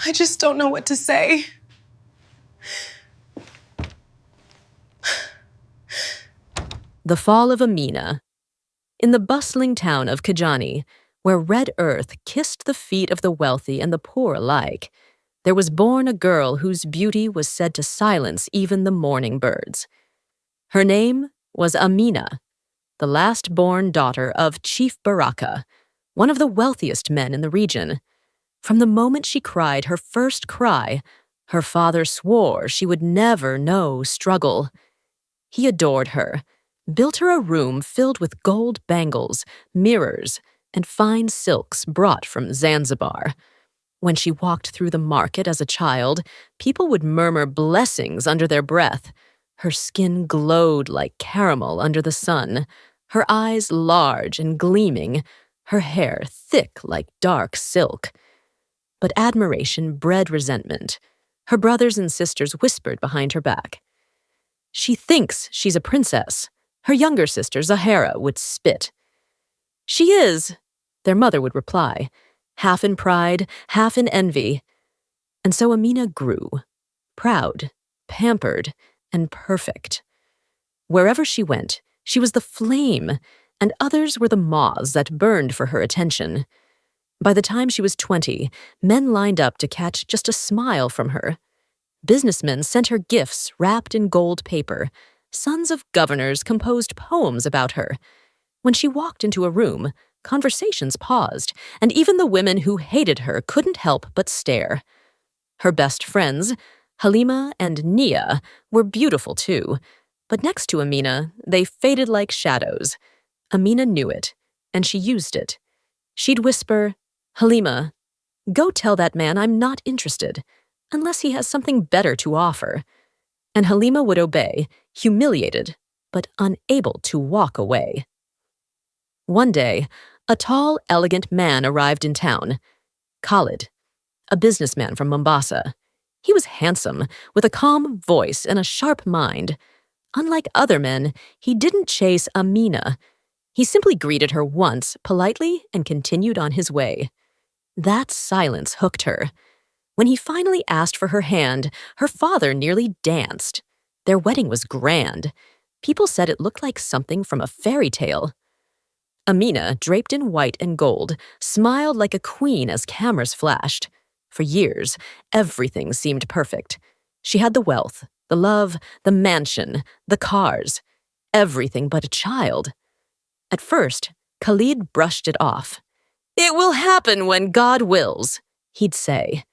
I just don't know what to say. The Fall of Aminah. In the bustling town of Kajani, where red earth kissed the feet of the wealthy and the poor alike, there was born a girl whose beauty was said to silence even the morning birds. Her name was Aminah, the last-born daughter of Chief Baraka, one of the wealthiest men in the region. From the moment she cried her first cry, her father swore she would never know struggle. He adored her, built her a room filled with gold bangles, mirrors, and fine silks brought from Zanzibar. When she walked through the market as a child, people would murmur blessings under their breath. Her skin glowed like caramel under the sun, her eyes large and gleaming, her hair thick like dark silk. But admiration bred resentment. Her brothers and sisters whispered behind her back. "She thinks she's a princess." Her younger sister, Zahara, would spit. "She is," their mother would reply, half in pride, half in envy. And so Aminah grew, proud, pampered, and perfect. Wherever she went, she was the flame, and others were the moths that burned for her attention. By the time she was 20, men lined up to catch just a smile from her. Businessmen sent her gifts wrapped in gold paper. Sons of governors composed poems about her. When she walked into a room, conversations paused, and even the women who hated her couldn't help but stare. Her best friends, Halima and Nia, were beautiful too, but next to Aminah, they faded like shadows. Aminah knew it, and she used it. She'd whisper, "Halima, go tell that man I'm not interested, unless he has something better to offer." And Halima would obey, humiliated, but unable to walk away. One day, a tall, elegant man arrived in town, Khalid, a businessman from Mombasa. He was handsome, with a calm voice and a sharp mind. Unlike other men, he didn't chase Aminah. He simply greeted her once, politely, and continued on his way. That silence hooked her. When he finally asked for her hand, her father nearly danced. Their wedding was grand. People said it looked like something from a fairy tale. Aminah, draped in white and gold, smiled like a queen as cameras flashed. For years, everything seemed perfect. She had the wealth, the love, the mansion, the cars, everything but a child. At first, Khalid brushed it off. "It will happen when God wills," he'd say.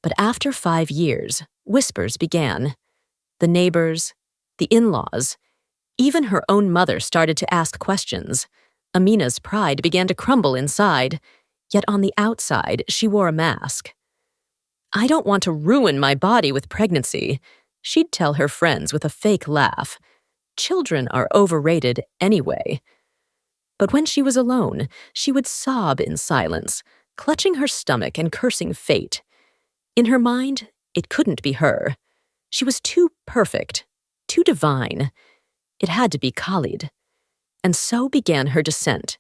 But after 5 years, whispers began. The neighbors, the in-laws, even her own mother started to ask questions. Aminah's pride began to crumble inside, yet on the outside, she wore a mask. "I don't want to ruin my body with pregnancy," she'd tell her friends with a fake laugh. Children are overrated anyway. But when she was alone, she would sob in silence, clutching her stomach and cursing fate. In her mind, it couldn't be her. She was too perfect, too divine. It had to be Khalid. And so began her descent.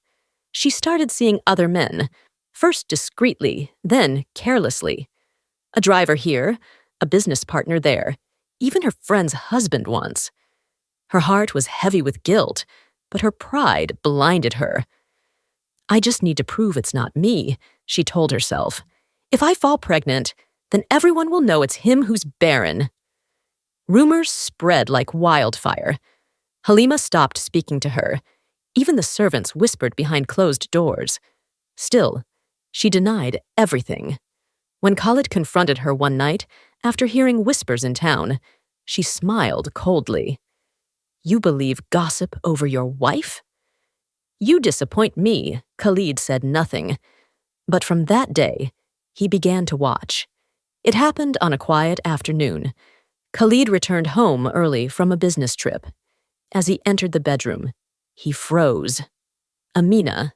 She started seeing other men, first discreetly, then carelessly. A driver here, a business partner there, even her friend's husband once. Her heart was heavy with guilt, but her pride blinded her. "I just need to prove it's not me," she told herself. "If I fall pregnant, then everyone will know it's him who's barren." Rumors spread like wildfire. Halima stopped speaking to her. Even the servants whispered behind closed doors. Still, she denied everything. When Khalid confronted her one night, after hearing whispers in town, she smiled coldly. "You believe gossip over your wife?" "You disappoint me," Khalid said nothing. But from that day, he began to watch. It happened on a quiet afternoon. Khalid returned home early from a business trip. As he entered the bedroom, he froze. Aminah,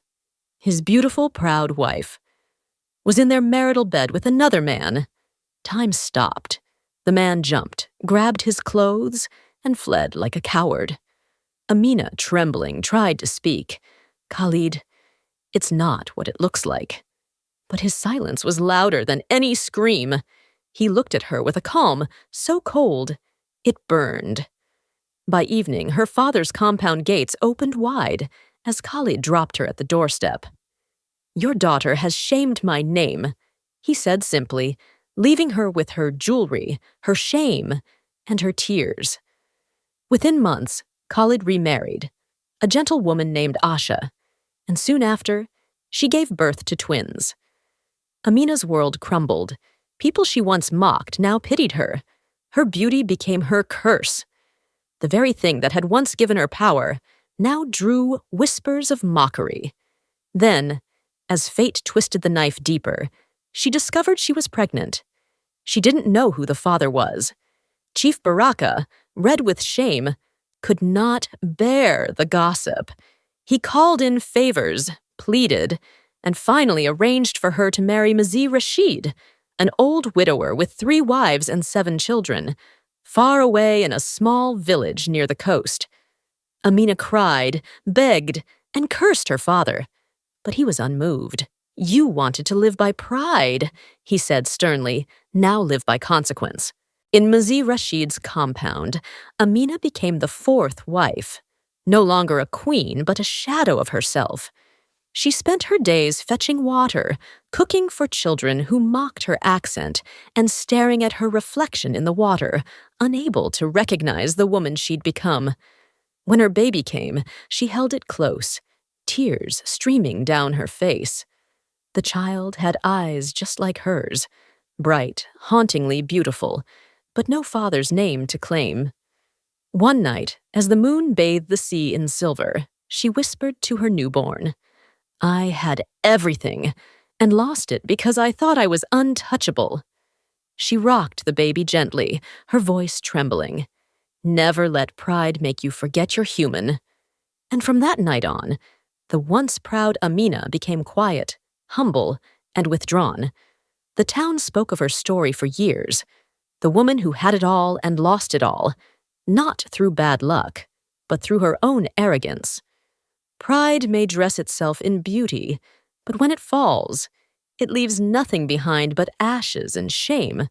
his beautiful, proud wife, was in their marital bed with another man. Time stopped. The man jumped, grabbed his clothes, and fled like a coward. Aminah, trembling, tried to speak. "Khalid, it's not what it looks like." But his silence was louder than any scream. He looked at her with a calm so cold, it burned. By evening, her father's compound gates opened wide as Khalid dropped her at the doorstep. "Your daughter has shamed my name," he said simply, leaving her with her jewelry, her shame, and her tears. Within months, Khalid remarried, a gentle woman named Asha, and soon after, she gave birth to twins. Aminah's world crumbled. People she once mocked now pitied her. Her beauty became her curse. The very thing that had once given her power now drew whispers of mockery. Then, as fate twisted the knife deeper, she discovered she was pregnant. She didn't know who the father was. Chief Baraka, red with shame, could not bear the gossip. He called in favors, pleaded, and finally arranged for her to marry Mazi Rashid, an old widower with 3 wives and 7 children, far away in a small village near the coast. Aminah cried, begged, and cursed her father, but he was unmoved. "You wanted to live by pride," he said sternly. "Now live by consequence." In Mazi Rashid's compound, Aminah became the 4th wife, no longer a queen, but a shadow of herself. She spent her days fetching water, cooking for children who mocked her accent, and staring at her reflection in the water, unable to recognize the woman she'd become. When her baby came, she held it close, tears streaming down her face. The child had eyes just like hers, bright, hauntingly beautiful, but no father's name to claim. One night, as the moon bathed the sea in silver, she whispered to her newborn, "I had everything, and lost it because I thought I was untouchable." She rocked the baby gently, her voice trembling. "Never let pride make you forget you're human." And from that night on, the once proud Aminah became quiet, humble, and withdrawn. The town spoke of her story for years, the woman who had it all and lost it all, not through bad luck, but through her own arrogance. Pride may dress itself in beauty, but when it falls, it leaves nothing behind but ashes and shame,